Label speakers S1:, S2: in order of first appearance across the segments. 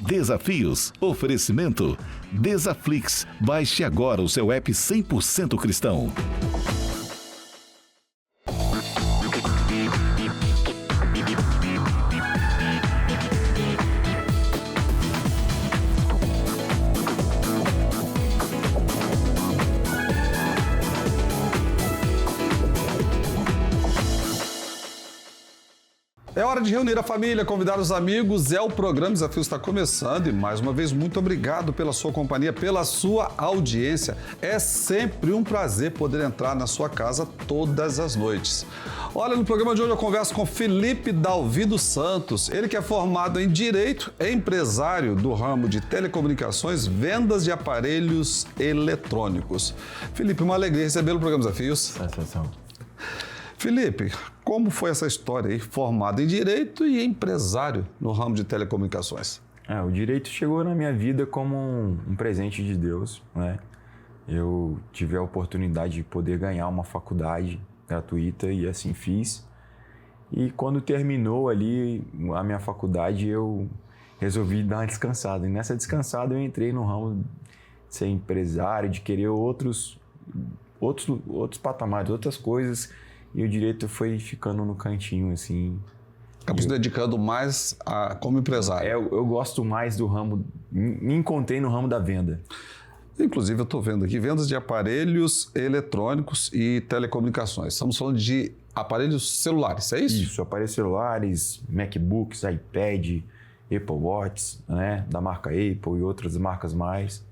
S1: Desafios. Oferecimento. Desaflix. Baixe agora o seu app 100% cristão.
S2: É hora de reunir a família, convidar os amigos. O programa Desafio está começando e, mais uma vez, muito obrigado pela sua companhia, pela sua audiência. É sempre um prazer poder entrar na sua casa todas as noites. Olha, no programa de hoje eu converso com Felipe Dalvi dos Santos. Ele que é formado em Direito, é empresário do ramo de telecomunicações, vendas de aparelhos eletrônicos. Felipe, uma alegria recebê-lo no programa Desafios.
S3: Satisfação.
S2: Felipe, como foi essa história aí, formado em Direito e empresário no ramo de telecomunicações?
S3: O direito chegou na minha vida como um presente de Deus, né? Eu tive a oportunidade de poder ganhar uma faculdade gratuita e assim fiz. E quando terminou ali a minha faculdade, eu resolvi dar uma descansada. E nessa descansada eu entrei no ramo de ser empresário, de querer outros patamares, outras coisas. E o direito foi ficando no cantinho, assim.
S2: Acabou se dedicando mais como empresário.
S3: Eu gosto mais do ramo, me encontrei no ramo da venda.
S2: Inclusive, eu estou vendo aqui vendas de aparelhos eletrônicos e telecomunicações. Estamos falando de aparelhos celulares, é isso?
S3: Isso, aparelhos celulares, MacBooks, iPad, Apple Watch, né, da marca Apple e outras marcas mais.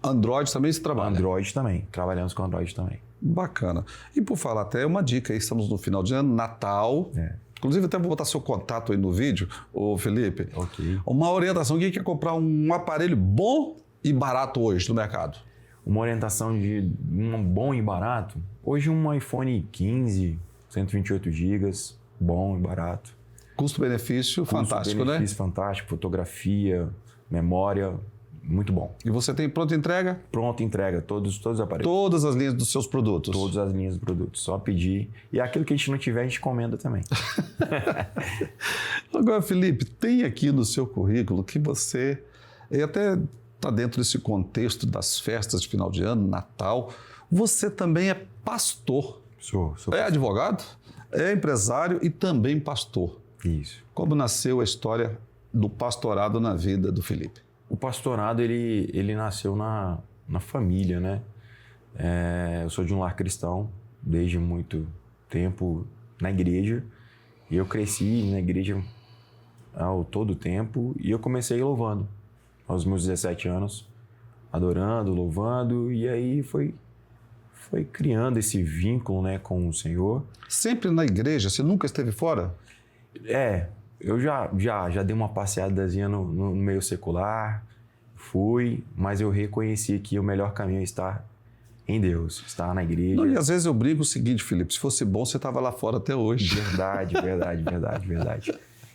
S2: Android também se trabalha?
S3: Android também, trabalhamos com Android também.
S2: Bacana. E por falar até uma dica aí, estamos no final de ano, Natal. Inclusive até vou botar seu contato aí no vídeo, ô Felipe.
S3: Ok.
S2: Uma orientação, quem quer comprar um aparelho bom e barato hoje no mercado?
S3: Uma orientação de um bom e barato? Hoje um iPhone 15, 128 GB, bom e barato.
S2: Custo-benefício fantástico, né?
S3: Custo-benefício fantástico, fotografia, memória, muito bom.
S2: E você tem pronta entrega?
S3: Pronta entrega, todos os aparelhos.
S2: Todas as linhas dos seus produtos?
S3: Todas as linhas de produtos, só pedir. E aquilo que a gente não tiver, a gente encomenda também.
S2: Agora, Felipe, tem aqui no seu currículo que você, e até está dentro desse contexto das festas de final de ano, Natal, você também é pastor.
S3: Sou
S2: É advogado, é empresário e também pastor.
S3: Isso.
S2: Como nasceu a história do pastorado na vida do Felipe?
S3: O pastorado, ele nasceu na família, né? Eu sou de um lar cristão desde muito tempo na igreja. E eu cresci na igreja ao todo o tempo e eu comecei louvando aos meus 17 anos, adorando, louvando, e aí foi criando esse vínculo, né, com o Senhor.
S2: Sempre na igreja? Você nunca esteve fora?
S3: Eu já dei uma passeadazinha no meio secular, mas eu reconheci que o melhor caminho é estar em Deus, estar na igreja.
S2: Não, e às vezes eu brinco o seguinte, Felipe, se fosse bom, você estava lá fora até hoje.
S3: Verdade.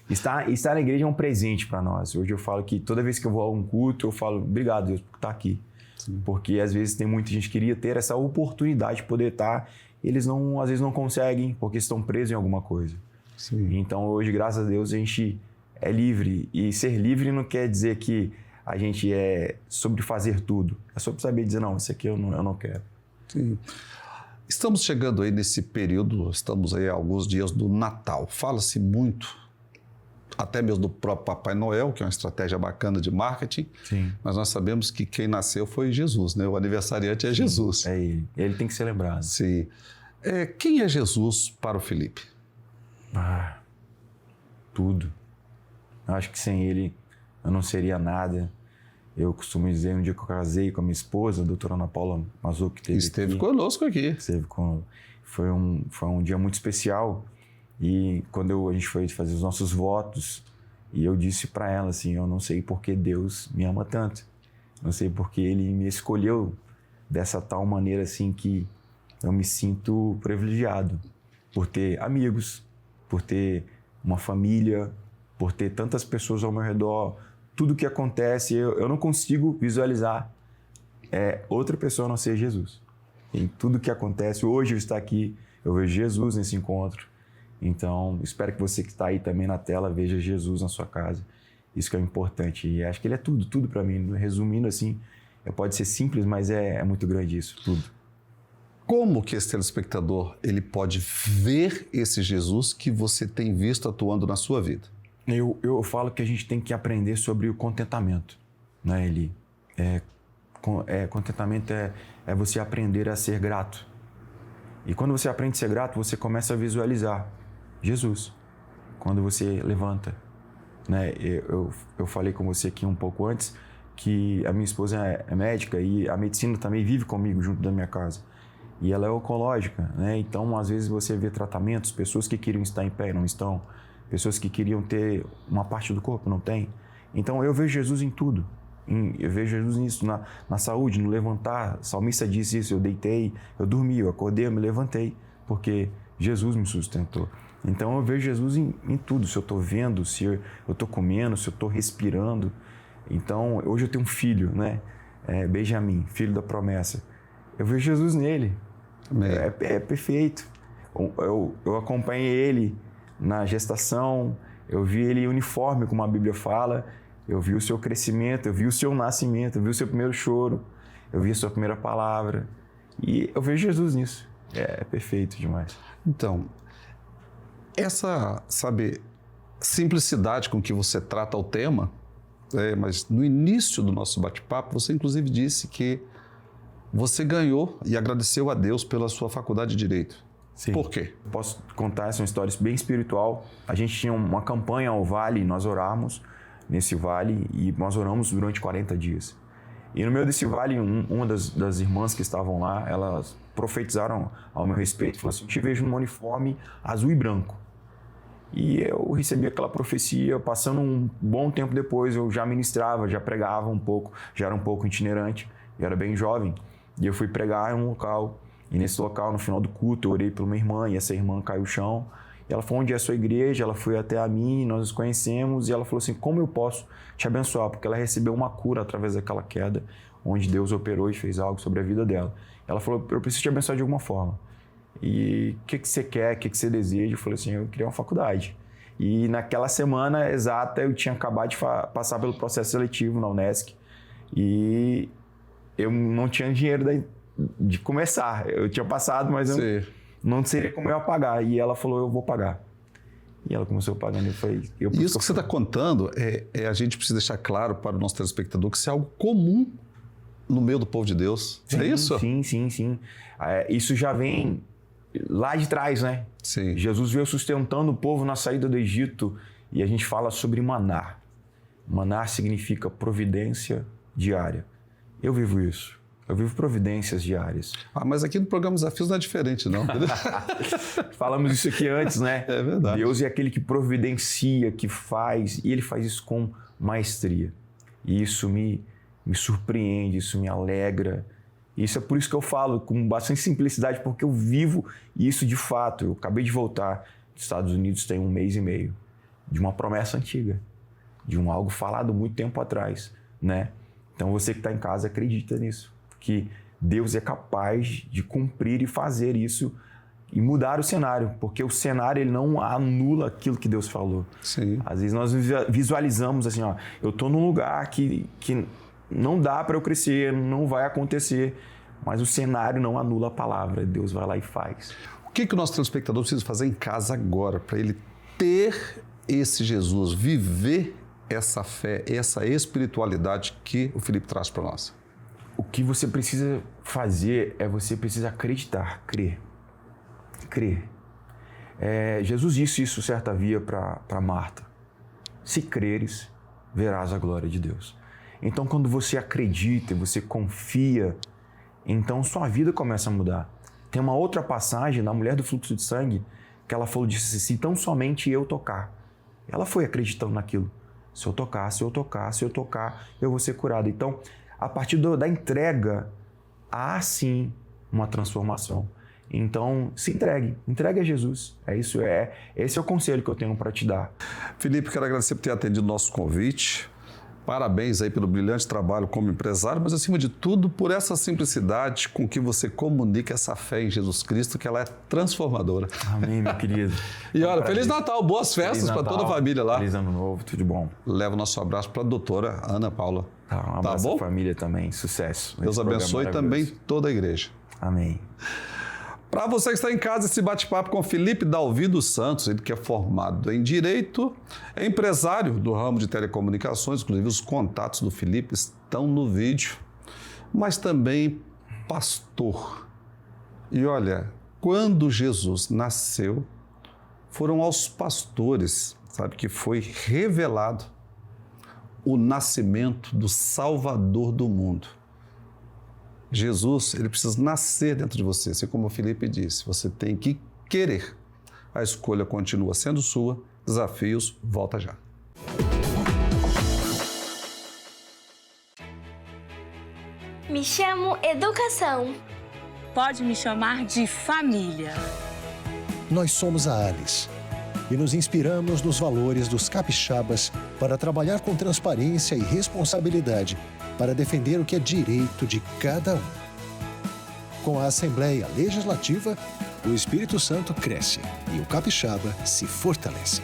S3: Estar na igreja é um presente para nós. Hoje eu falo que toda vez que eu vou a um culto, eu falo, obrigado, Deus, por estar aqui. Sim. Porque às vezes tem muita gente que queria ter essa oportunidade de poder estar, eles às vezes não conseguem, porque estão presos em alguma coisa.
S2: Sim.
S3: Então hoje, graças a Deus, a gente é livre. E ser livre não quer dizer que a gente é sobre fazer tudo. É sobre saber dizer, não, isso aqui eu não quero.
S2: Sim. Estamos chegando aí nesse período, estamos aí há alguns dias do Natal. Fala-se muito, até mesmo do próprio Papai Noel, que é uma estratégia bacana de marketing.
S3: Sim.
S2: Mas nós sabemos que quem nasceu foi Jesus, né? O aniversariante é Jesus.
S3: É ele. Ele tem que ser lembrado.
S2: Sim. Quem é Jesus para o Felipe?
S3: Tudo. Eu acho que sem ele eu não seria nada. Eu costumo dizer, um dia que eu casei com a minha esposa, a doutora Ana Paula Mazzucchi, que
S2: esteve conosco aqui.
S3: Foi um dia muito especial. E quando a gente foi fazer os nossos votos, e eu disse para ela assim, eu não sei por que Deus me ama tanto. Não sei por que Ele me escolheu dessa tal maneira assim que eu me sinto privilegiado por ter amigos, por ter uma família, por ter tantas pessoas ao meu redor. Tudo que acontece, eu não consigo visualizar outra pessoa a não ser Jesus. Em tudo que acontece, hoje eu estou aqui, eu vejo Jesus nesse encontro. Então, espero que você que está aí também na tela veja Jesus na sua casa Isso que é importante. E acho que ele é tudo para mim. Resumindo assim, pode ser simples, mas é muito grande isso, tudo.
S2: Como que esse telespectador ele pode ver esse Jesus que você tem visto atuando na sua vida?
S3: Eu falo que a gente tem que aprender sobre o contentamento, né, Eli? Contentamento é você aprender a ser grato. E quando você aprende a ser grato, você começa a visualizar Jesus. Quando você levanta, né? Eu falei com você aqui um pouco antes que a minha esposa é médica e a medicina também vive comigo junto da minha casa. E ela é oncológica, né? Então, às vezes você vê tratamentos, pessoas que queriam estar em pé e não estão, pessoas que queriam ter uma parte do corpo, não tem. Então, eu vejo Jesus em tudo. Eu vejo Jesus nisso, na saúde, no levantar. O salmista disse isso, eu deitei, eu dormi, eu acordei, eu me levantei, porque Jesus me sustentou. Então, eu vejo Jesus em tudo. Se eu estou vendo, se eu estou comendo, se eu estou respirando. Então, hoje eu tenho um filho, né? Benjamin, filho da promessa. Eu vejo Jesus nele. É perfeito. Eu acompanhei ele na gestação, eu vi ele em uniforme, como a Bíblia fala, eu vi o seu crescimento, eu vi o seu nascimento, eu vi o seu primeiro choro, eu vi a sua primeira palavra. E eu vejo Jesus nisso. É perfeito demais.
S2: Então, essa, simplicidade com que você trata o tema, mas no início do nosso bate-papo, você inclusive disse que você ganhou e agradeceu a Deus pela sua faculdade de Direito.
S3: Sim.
S2: Por quê?
S3: Posso contar, essa história bem espiritual. A gente tinha uma campanha ao vale, nós oramos nesse vale e nós oramos durante 40 dias. E no meio desse vale, uma das irmãs que estavam lá, elas profetizaram ao meu respeito, falaram assim: eu te vejo num uniforme azul e branco. E eu recebi aquela profecia, passando um bom tempo depois, eu já ministrava, já pregava um pouco, já era um pouco itinerante, eu era bem jovem. E eu fui pregar em um local, e nesse local, no final do culto, eu orei por uma irmã, e essa irmã caiu no chão. E ela falou: onde é a sua igreja? Ela foi até a mim, nós nos conhecemos, e ela falou assim: como eu posso te abençoar? Porque ela recebeu uma cura através daquela queda, onde Deus operou e fez algo sobre a vida dela. Ela falou: eu preciso te abençoar de alguma forma. E o que você quer, o que você deseja? Eu falei assim: eu queria uma faculdade. E naquela semana exata, eu tinha acabado de passar pelo processo seletivo na Unesc, e eu não tinha dinheiro de começar. Eu tinha passado, mas eu não seria como eu ia pagar. E ela falou: eu vou pagar. E ela começou pagando. Isso que
S2: você está contando, a gente precisa deixar claro para o nosso telespectador que isso é algo comum no meio do povo de Deus.
S3: Sim,
S2: é isso?
S3: Sim. Isso já vem lá de trás, né?
S2: Sim.
S3: Jesus veio sustentando o povo na saída do Egito. E a gente fala sobre maná. Maná significa providência diária. Eu vivo isso. Eu vivo providências diárias.
S2: Mas aqui no programa Desafios não é diferente, não.
S3: Falamos isso aqui antes, né?
S2: É verdade.
S3: Deus é aquele que providencia, que faz, e Ele faz isso com maestria. E isso me surpreende, isso me alegra. Isso é por isso que eu falo com bastante simplicidade, porque eu vivo isso de fato. Eu acabei de voltar dos Estados Unidos tem 1 mês e meio, de uma promessa antiga, de algo falado muito tempo atrás, né? Então você que está em casa acredita nisso, que Deus é capaz de cumprir e fazer isso e mudar o cenário, porque o cenário ele não anula aquilo que Deus falou.
S2: Sim.
S3: Às vezes nós visualizamos assim, eu estou num lugar que não dá para eu crescer, não vai acontecer, mas o cenário não anula a palavra, Deus vai lá e faz.
S2: O que o nosso telespectador precisa fazer em casa agora para ele ter esse Jesus, viver essa fé, essa espiritualidade que o Felipe traz para nós?
S3: O que você precisa fazer você precisa acreditar, crer. Jesus disse isso certa via para Marta: se creres, verás a glória de Deus. Então, quando você acredita, você confia, então sua vida começa a mudar. Tem uma outra passagem da mulher do fluxo de sangue que ela falou, disse: se tão somente eu tocar. Ela foi acreditando naquilo. Se eu tocar, eu vou ser curado. Então, a partir da entrega, há sim uma transformação. Então, se entregue a Jesus. Esse é o conselho que eu tenho para te dar.
S2: Felipe, quero agradecer por ter atendido o nosso convite. Parabéns aí pelo brilhante trabalho como empresário, mas acima de tudo por essa simplicidade com que você comunica essa fé em Jesus Cristo, que ela é transformadora.
S3: Amém, meu querido.
S2: E olha, Feliz Natal, boas festas para toda a família lá.
S3: Feliz Ano Novo, tudo de bom.
S2: Leva o nosso abraço para a doutora Ana Paula.
S3: Tá, um abraço à família também, sucesso.
S2: Deus abençoe também toda a igreja.
S3: Amém.
S2: Para você que está em casa, esse bate-papo com Felipe Dalvi dos Santos, ele que é formado em Direito, é empresário do ramo de telecomunicações, inclusive os contatos do Felipe estão no vídeo, mas também pastor. E olha, quando Jesus nasceu, foram aos pastores, sabe, que foi revelado o nascimento do Salvador do mundo. Jesus, ele precisa nascer dentro de você, assim como o Felipe disse, você tem que querer. A escolha continua sendo sua, desafios, volta já.
S4: Me chamo Educação.
S5: Pode me chamar de família.
S6: Nós somos a Alice e nos inspiramos nos valores dos capixabas para trabalhar com transparência e responsabilidade para defender o que é direito de cada um. Com a Assembleia Legislativa, o Espírito Santo cresce e o capixaba se fortalece.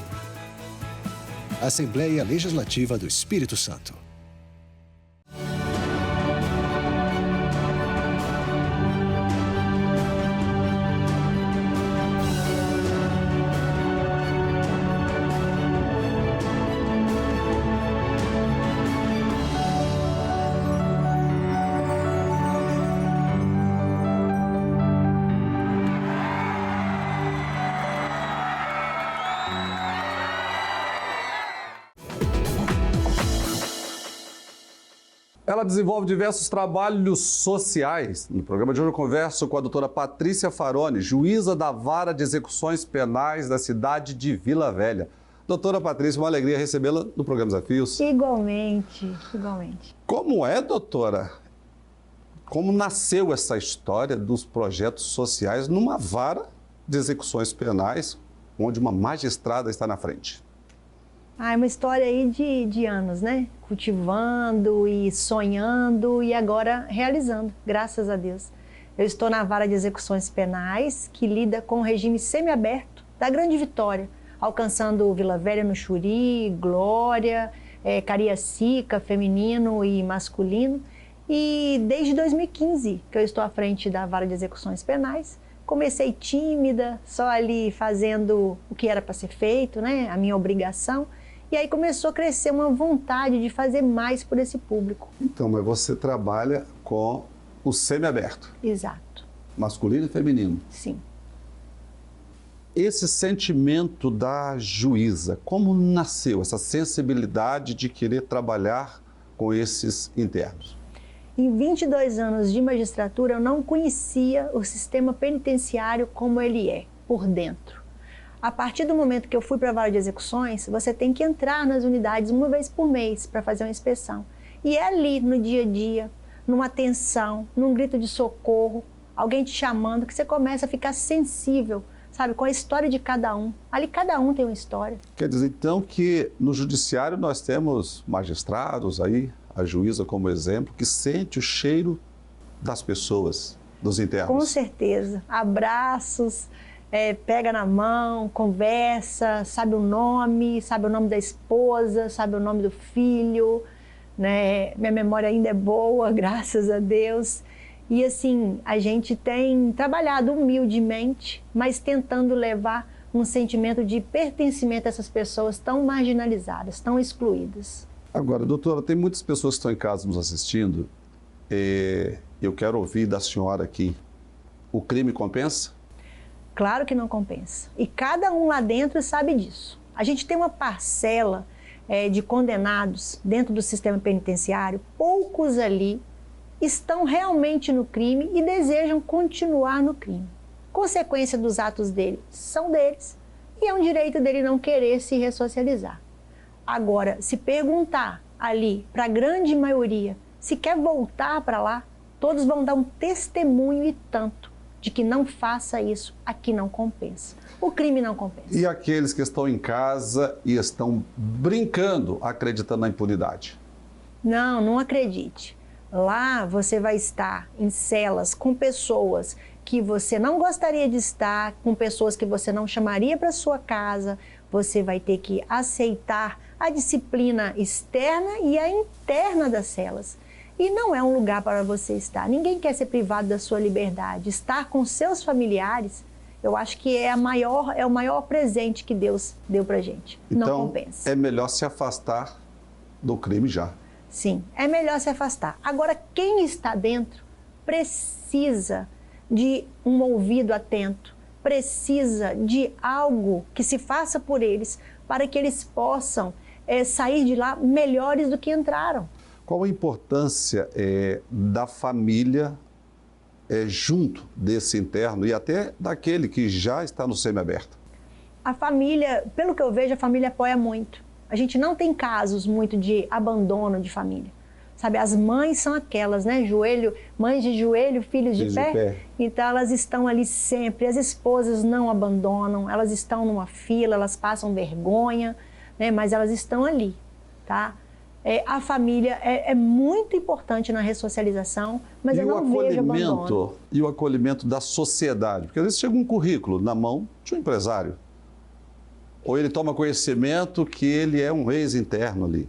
S6: Assembleia Legislativa do Espírito Santo.
S2: Ela desenvolve diversos trabalhos sociais. No programa de hoje eu converso com a doutora Patrícia Faroni, juíza da Vara de Execuções Penais da cidade de Vila Velha. Doutora Patrícia, uma alegria recebê-la no programa Desafios.
S7: Igualmente, igualmente.
S2: Como é, doutora? Como nasceu essa história dos projetos sociais numa vara de execuções penais, onde uma magistrada está na frente?
S7: É uma história aí de anos, né? Cultivando e sonhando e agora realizando, graças a Deus. Eu estou na Vara de Execuções Penais, que lida com o regime semiaberto da Grande Vitória, alcançando Vila Velha no Xuri, Glória, Cariacica, feminino e masculino. E desde 2015 que eu estou à frente da Vara de Execuções Penais. Comecei tímida, só ali fazendo o que era para ser feito, né? A minha obrigação. E aí começou a crescer uma vontade de fazer mais por esse público.
S2: Então, mas você trabalha com o semiaberto.
S7: Exato.
S2: Masculino e feminino.
S7: Sim.
S2: Esse sentimento da juíza, como nasceu essa sensibilidade de querer trabalhar com esses internos?
S7: Em 22 anos de magistratura, eu não conhecia o sistema penitenciário como ele é, por dentro. A partir do momento que eu fui para a Vara de Execuções, você tem que entrar nas unidades uma vez por mês para fazer uma inspeção. E é ali, no dia a dia, numa atenção, num grito de socorro, alguém te chamando, que você começa a ficar sensível, sabe, com a história de cada um. Ali cada um tem uma história. Quer dizer, então, que no judiciário nós temos magistrados aí, a juíza como exemplo, que sente o cheiro das pessoas, dos internos. Com certeza. Abraços, pega na mão, conversa, sabe o nome da esposa, sabe o nome do filho, né? Minha memória ainda é boa, graças a Deus. E assim, a gente tem trabalhado humildemente, mas tentando levar um sentimento de pertencimento a essas pessoas tão marginalizadas, tão excluídas. Agora, doutora, tem muitas pessoas que estão em casa nos assistindo. Eu quero ouvir da senhora aqui. O crime compensa? Claro que não compensa. E cada um lá dentro sabe disso. A gente tem uma parcela de condenados dentro do sistema penitenciário. Poucos ali estão realmente no crime e desejam continuar no crime. Consequência dos atos dele são deles. E é um direito dele não querer se ressocializar. Agora, se perguntar ali para a grande maioria se quer voltar para lá, todos vão dar um testemunho e tanto de que não faça isso, aqui não compensa. O crime não compensa. E aqueles que estão em casa e estão brincando, acreditando na impunidade? Não, não acredite. Lá você vai estar em celas com pessoas que você não gostaria de estar, com pessoas que você não chamaria para sua casa. Você vai ter que aceitar a disciplina externa e a interna das celas. E não é um lugar para você estar. Ninguém quer ser privado da sua liberdade. Estar com seus familiares, eu acho que é o maior presente que Deus deu para gente.
S2: Então,
S7: não compensa.
S2: É melhor se afastar do crime já.
S7: Sim, é melhor se afastar. Agora, quem está dentro precisa de um ouvido atento, precisa de algo que se faça por eles, para que eles possam sair de lá melhores do que entraram.
S2: Qual a importância da família junto desse interno e até daquele que já está no semiaberto?
S7: A família, pelo que eu vejo, a família apoia muito. A gente não tem casos muito de abandono de família. Sabe, as mães são aquelas, né? Mães de joelho, filhos de pé. Então, elas estão ali sempre. As esposas não abandonam, elas estão numa fila, elas passam vergonha, né? Mas elas estão ali, tá? A família é muito importante na ressocialização, mas eu não vejo abandono.
S2: E o acolhimento da sociedade? Porque às vezes chega um currículo na mão de um empresário. Ou ele toma conhecimento que ele é um ex-interno ali.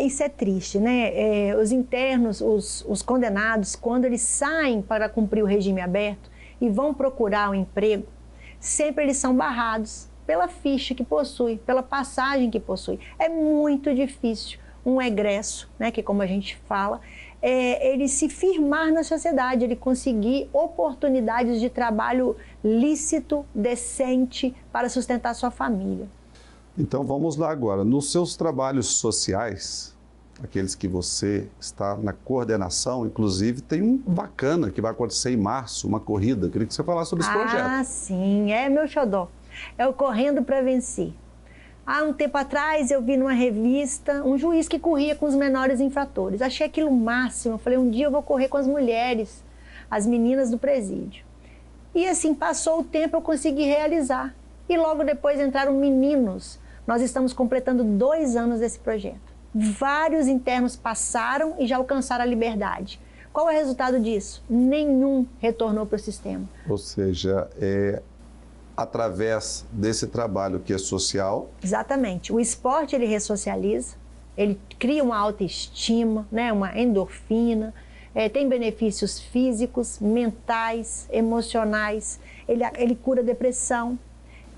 S7: Isso é triste, né? Os internos, os condenados, quando eles saem para cumprir o regime aberto e vão procurar um emprego, sempre eles são barrados pela ficha que possui, pela passagem que possui. É muito difícil um egresso, né, que como a gente fala, ele se firmar na sociedade, ele conseguir oportunidades de trabalho lícito, decente, para sustentar sua família.
S2: Então vamos lá agora, nos seus trabalhos sociais, aqueles que você está na coordenação, inclusive tem um bacana que vai acontecer em março, uma corrida, eu queria que você falasse sobre esse projeto.
S7: Ah, sim, é meu xodó, é o Correndo para Vencer. Há um tempo atrás eu vi numa revista um juiz que corria com os menores infratores, achei aquilo o máximo, eu falei, um dia eu vou correr com as mulheres, as meninas do presídio. E assim, passou o tempo, eu consegui realizar, e logo depois entraram meninos. Nós estamos completando 2 anos desse projeto. Vários internos passaram e já alcançaram a liberdade. Qual é o resultado disso? Nenhum retornou para o sistema.
S2: Ou seja, através desse trabalho que é social.
S7: Exatamente. O esporte, ele ressocializa, ele cria uma autoestima, né? Uma endorfina, tem benefícios físicos, mentais, emocionais, ele cura depressão.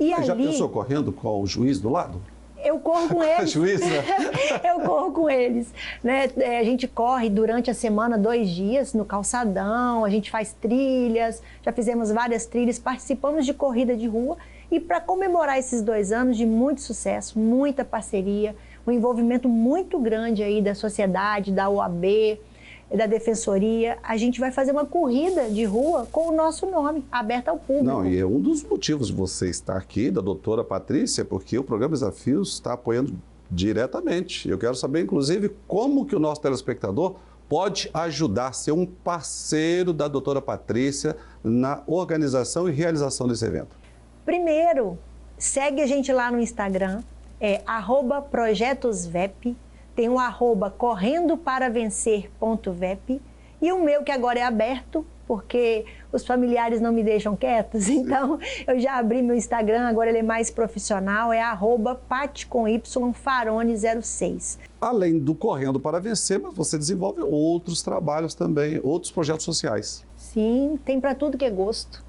S7: E
S2: já pensou correndo com o juiz do lado?
S7: Eu corro com eles.
S2: Juiz, né?
S7: Eu corro com eles. Né? A gente corre durante a semana 2 dias no calçadão, a gente faz trilhas, já fizemos várias trilhas, participamos de corrida de rua. E para comemorar esses 2 anos de muito sucesso, muita parceria, um envolvimento muito grande aí da sociedade, da OAB, da Defensoria, a gente vai fazer uma corrida de rua com o nosso nome, aberta ao público.
S2: Não, e é um dos motivos de você estar aqui, da doutora Patrícia, porque o programa Desafios está apoiando diretamente. Eu quero saber, inclusive, como que o nosso telespectador pode ajudar, ser um parceiro da doutora Patrícia na organização e realização desse evento.
S7: Primeiro, segue a gente lá no Instagram, @projetosvep, tem um @correndoparavencer.vep e o meu que agora é aberto, porque os familiares não me deixam quietos, então eu já abri meu Instagram, agora ele é mais profissional, é @pat_farone06.
S2: Além do Correndo para Vencer, mas você desenvolve outros trabalhos também, outros projetos sociais.
S7: Sim, tem para tudo que é gosto.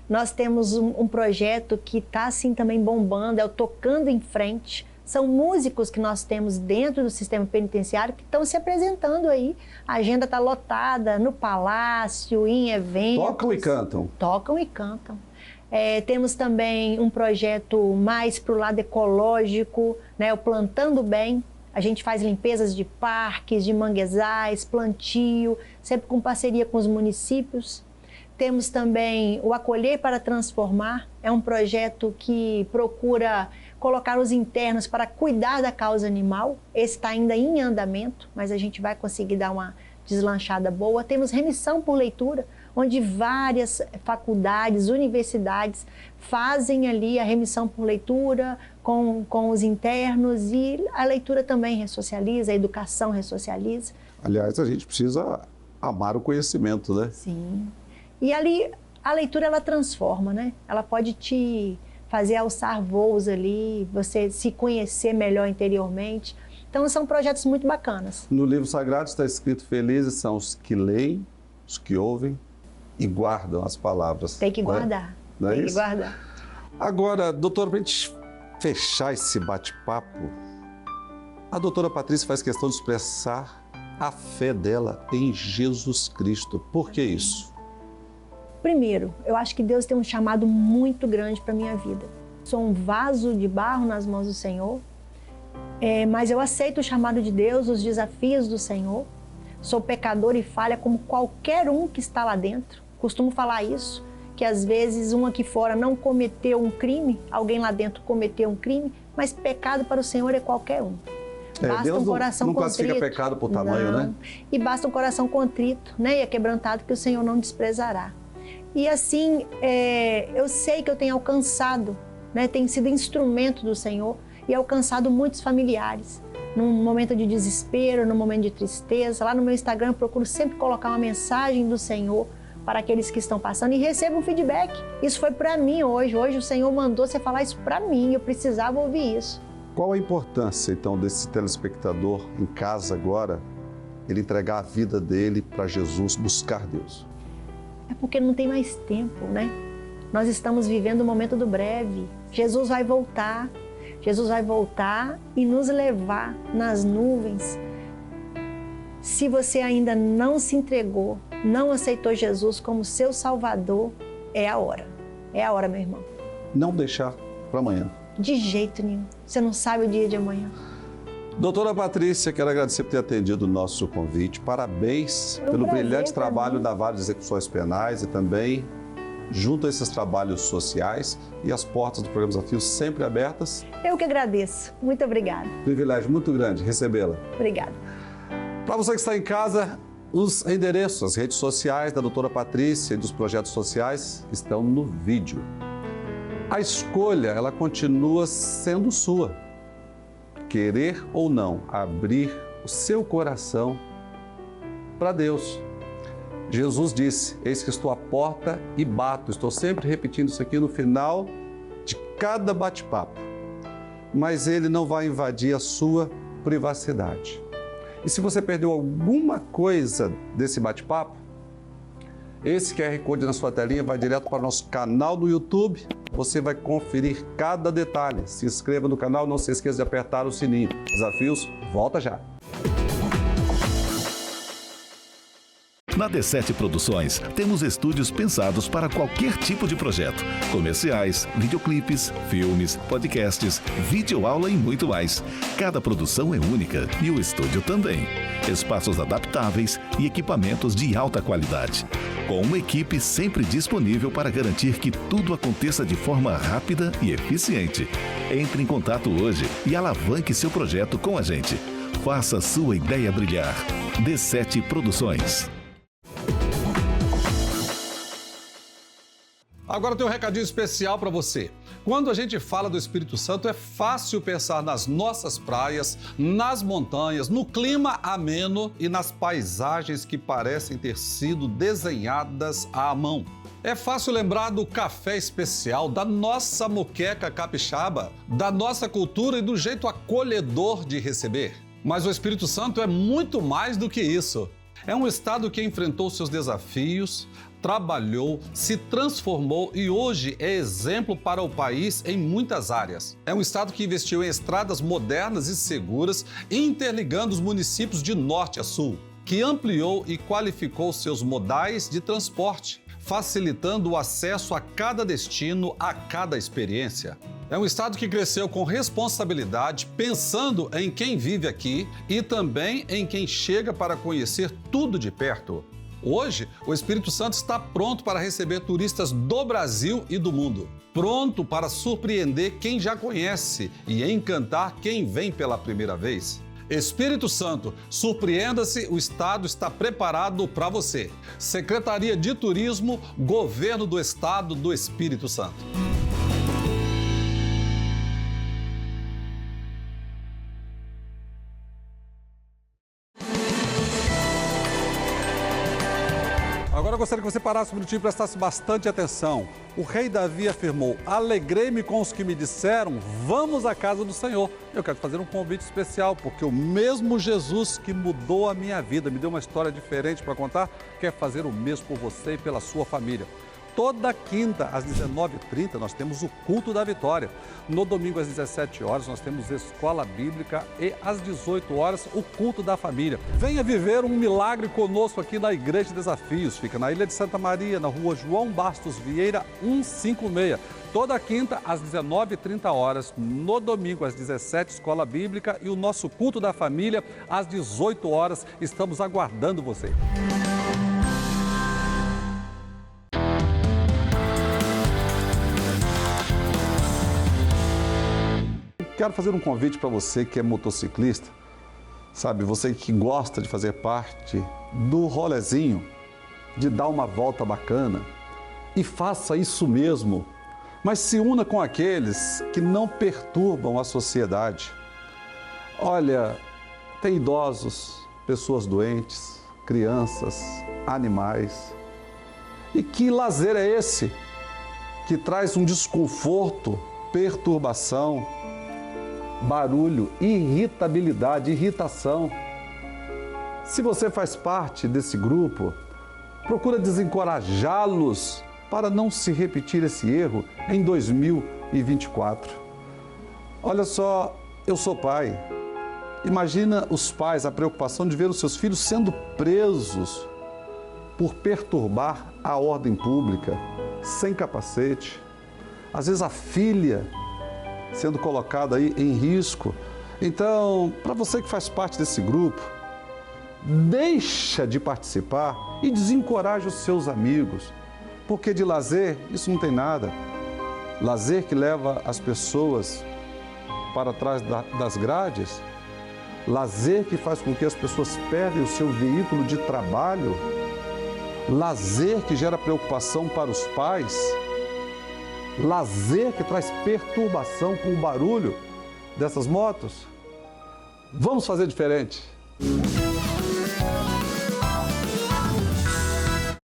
S7: Nós temos um projeto que está assim também bombando, é o Tocando em Frente. São músicos que nós temos dentro do sistema penitenciário que estão se apresentando aí. A agenda está lotada no palácio, em eventos.
S2: Tocam e cantam.
S7: Tocam e cantam. Temos também um projeto mais para o lado ecológico, né, o Plantando Bem. A gente faz limpezas de parques, de manguezais, plantio, sempre com parceria com os municípios. Temos também o Acolher para Transformar. É um projeto que procura colocar os internos para cuidar da causa animal. Esse está ainda em andamento, mas a gente vai conseguir dar uma deslanchada boa. Temos Remissão por Leitura, onde várias faculdades, universidades fazem ali a remissão por leitura com os internos, e a leitura também ressocializa, a educação ressocializa.
S2: Aliás, a gente precisa amar o conhecimento, né?
S7: Sim. E ali a leitura, ela transforma, né? Ela pode te fazer alçar voos ali, você se conhecer melhor interiormente. Então, são projetos muito bacanas.
S2: No livro sagrado está escrito: felizes são os que leem, os que ouvem e guardam as palavras.
S7: Tem que guardar.
S2: Não é
S7: Tem
S2: isso?
S7: que guardar.
S2: Agora, doutora, para a gente fechar esse bate-papo, a doutora Patrícia faz questão de expressar a fé dela em Jesus Cristo. Por que isso?
S7: Primeiro, eu acho que Deus tem um chamado muito grande para a minha vida. Sou um vaso de barro nas mãos do Senhor, mas eu aceito o chamado de Deus, os desafios do Senhor. Sou pecador e falha como qualquer um que está lá dentro. Costumo falar isso, que às vezes um aqui fora não cometeu um crime, alguém lá dentro cometeu um crime, mas pecado para o Senhor é qualquer um. Basta
S2: Deus
S7: um coração
S2: não classifica
S7: contrito.
S2: pecado por tamanho,
S7: Não.
S2: né?
S7: E basta um coração contrito, né? E é quebrantado, que o Senhor não desprezará. E assim, eu sei que eu tenho alcançado, né? Tenho sido instrumento do Senhor e alcançado muitos familiares. Num momento de desespero, num momento de tristeza. Lá no meu Instagram eu procuro sempre colocar uma mensagem do Senhor para aqueles que estão passando e recebo um feedback. Isso foi para mim hoje. Hoje o Senhor mandou você falar isso para mim, eu precisava ouvir isso.
S2: Qual a importância, então, desse telespectador em casa agora, ele entregar a vida dele para Jesus, buscar Deus?
S7: É porque não tem mais tempo, né? Nós estamos vivendo o momento do breve. Jesus vai voltar. Jesus vai voltar e nos levar nas nuvens. Se você ainda não se entregou, não aceitou Jesus como seu Salvador, é a hora. É a hora, meu irmão.
S2: Não deixar para amanhã.
S7: De jeito nenhum. Você não sabe o dia de amanhã.
S2: Doutora Patrícia, quero agradecer por ter atendido o nosso convite. Parabéns pelo brilhante trabalho da Vara de Execuções Penais e também junto a esses trabalhos sociais, e as portas do programa Desafio sempre abertas.
S7: Eu que agradeço. Muito obrigada.
S2: Privilégio muito grande recebê-la.
S7: Obrigada.
S2: Para você que está em casa, os endereços, as redes sociais da doutora Patrícia e dos projetos sociais estão no vídeo. A escolha, ela continua sendo sua. Querer ou não abrir o seu coração para Deus. Jesus disse: eis que estou à porta e bato. Estou sempre repetindo isso aqui no final de cada bate-papo. Mas Ele não vai invadir a sua privacidade. E se você perdeu alguma coisa desse bate-papo, esse QR Code na sua telinha vai direto para o nosso canal do YouTube. Você vai conferir cada detalhe. Se inscreva no canal, não se esqueça de apertar o sininho. Desafios, volta já!
S1: Na D7 Produções, temos estúdios pensados para qualquer tipo de projeto. Comerciais, videoclipes, filmes, podcasts, videoaula e muito mais. Cada produção é única e o estúdio também. Espaços adaptáveis e equipamentos de alta qualidade. Com uma equipe sempre disponível para garantir que tudo aconteça de forma rápida e eficiente. Entre em contato hoje e alavanque seu projeto com a gente. Faça sua ideia brilhar. D7 Produções.
S2: Agora tem um recadinho especial para você. Quando a gente fala do Espírito Santo, é fácil pensar nas nossas praias, nas montanhas, no clima ameno e nas paisagens que parecem ter sido desenhadas à mão. É fácil lembrar do café especial, da nossa moqueca capixaba, da nossa cultura e do jeito acolhedor de receber. Mas o Espírito Santo é muito mais do que isso. É um estado que enfrentou seus desafios, trabalhou, se transformou e hoje é exemplo para o país em muitas áreas. É um estado que investiu em estradas modernas e seguras, interligando os municípios de norte a sul, que ampliou e qualificou seus modais de transporte, facilitando o acesso a cada destino, a cada experiência. É um estado que cresceu com responsabilidade, pensando em quem vive aqui e também em quem chega para conhecer tudo de perto. Hoje, o Espírito Santo está pronto para receber turistas do Brasil e do mundo. Pronto para surpreender quem já conhece e encantar quem vem pela primeira vez. Espírito Santo, surpreenda-se, o Estado está preparado para você. Secretaria de Turismo, Governo do Estado do Espírito Santo. Agora eu gostaria que você parasse um minutinho e prestasse bastante atenção. O rei Davi afirmou: alegrei-me com os que me disseram, vamos à casa do Senhor. Eu quero fazer um convite especial, porque o mesmo Jesus que mudou a minha vida, me deu uma história diferente para contar, quer fazer o mesmo por você e pela sua família. Toda quinta, às 19h30, nós temos o Culto da Vitória. No domingo, às 17 horas, nós temos Escola Bíblica e às 18 horas, o Culto da Família. Venha viver um milagre conosco aqui na Igreja Desafios. Fica na Ilha de Santa Maria, na rua João Bastos Vieira, 156. Toda quinta, às 19h30 horas. No domingo, às 17h, Escola Bíblica e o nosso Culto da Família, às 18 horas. Estamos aguardando você. Quero fazer um convite para você que é motociclista, sabe, você que gosta de fazer parte do rolezinho, de dar uma volta bacana, e faça isso mesmo, mas se una com aqueles que não perturbam a sociedade. Olha, tem idosos, pessoas doentes, crianças, animais. E que lazer é esse que traz um desconforto, perturbação, barulho, irritabilidade, irritação? Se você faz parte desse grupo, procura desencorajá-los para não se repetir esse erro em 2024. Olha só, eu sou pai. Imagina os pais, a preocupação de ver os seus filhos sendo presos por perturbar a ordem pública, sem capacete. Às vezes a filha sendo colocada aí em risco. Então, para você que faz parte desse grupo, deixa de participar e desencoraje os seus amigos, porque de lazer isso não tem nada. Lazer que leva as pessoas para trás das grades, lazer que faz com que as pessoas perdem o seu veículo de trabalho, lazer que gera preocupação para os pais, lazer que traz perturbação com o barulho dessas motos. Vamos fazer diferente.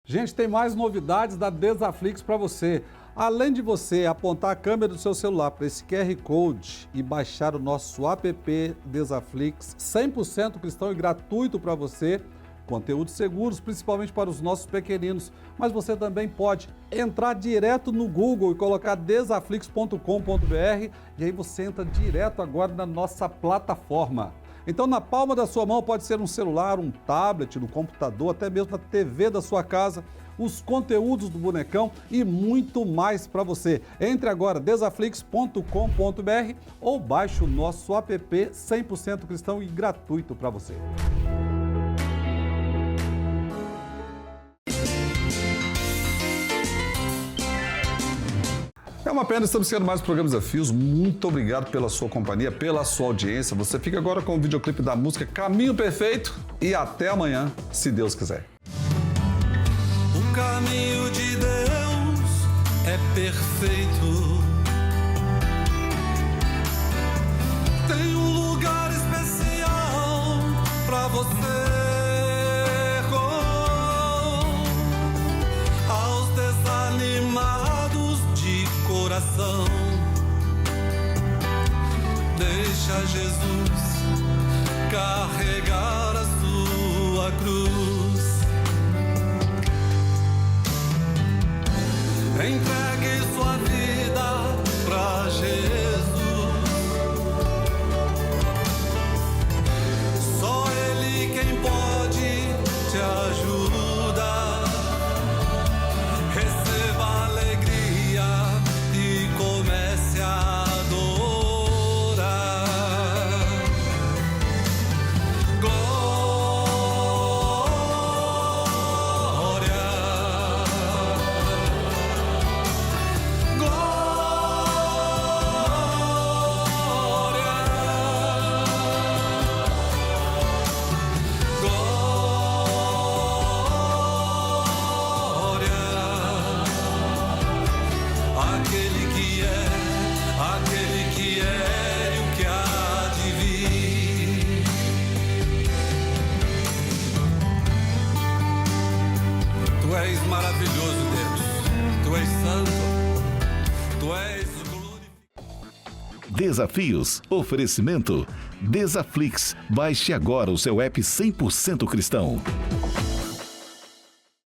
S2: Gente, tem mais novidades da Desaflix para você. Além de você apontar a câmera do seu celular para esse QR Code e baixar o nosso app Desaflix, 100% cristão e gratuito para você, conteúdos seguros, principalmente para os nossos pequeninos. Mas você também pode entrar direto no Google e colocar desaflix.com.br e aí você entra direto agora na nossa plataforma. Então, na palma da sua mão pode ser um celular, um tablet, um computador, até mesmo a TV da sua casa, os conteúdos do Bonecão e muito mais para você. Entre agora, desaflix.com.br ou baixe o nosso app 100% cristão e gratuito para você. É uma pena, estamos tendo mais programas Desafios. Muito obrigado pela sua companhia, pela sua audiência. Você fica agora com o videoclipe da música Caminho Perfeito e até amanhã, se Deus quiser.
S8: O caminho de Deus é perfeito. Tem um lugar especial pra você. Aos desanimados de coração, deixa Jesus carregar a sua cruz. Entregue sua vida pra Jesus. Só Ele quem pode te ajudar. Receba alegria e comece a adorar. Glória maravilhoso, Deus. Tu és santo, tu és glorificado.
S1: Desafios. Oferecimento. Desaflix. Baixe agora o seu app 100% cristão.